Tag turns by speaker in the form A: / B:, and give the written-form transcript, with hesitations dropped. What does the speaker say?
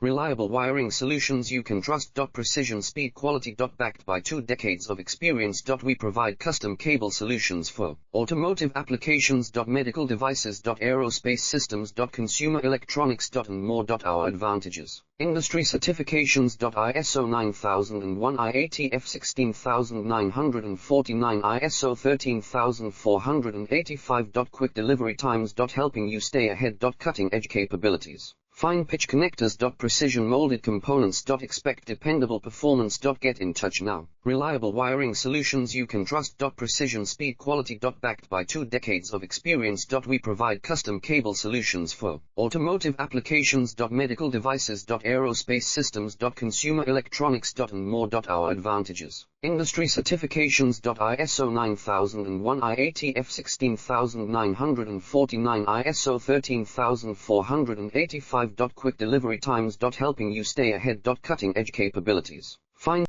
A: Reliable wiring solutions you can trust. Precision speed quality. Backed by 2 decades of experience. We provide custom cable solutions for automotive applications. Medical devices. Aerospace systems. Consumer electronics. And more. Our advantages: industry certifications. ISO 9001, IATF 16949, ISO 13485. Quick delivery times. Helping you stay ahead. Cutting edge capabilities. Fine pitch connectors. Precision molded components. Expect dependable performance. Get in touch now. Reliable wiring solutions you can trust. Precision speed quality. Backed by 2 decades of experience. We provide custom cable solutions for automotive applications. Medical devices. Aerospace systems. Consumer electronics. And more. Our advantages: industry certifications. ISO 9001, IATF 16949, ISO 13485. Quick delivery times. Helping you stay ahead. Cutting edge capabilities. Fine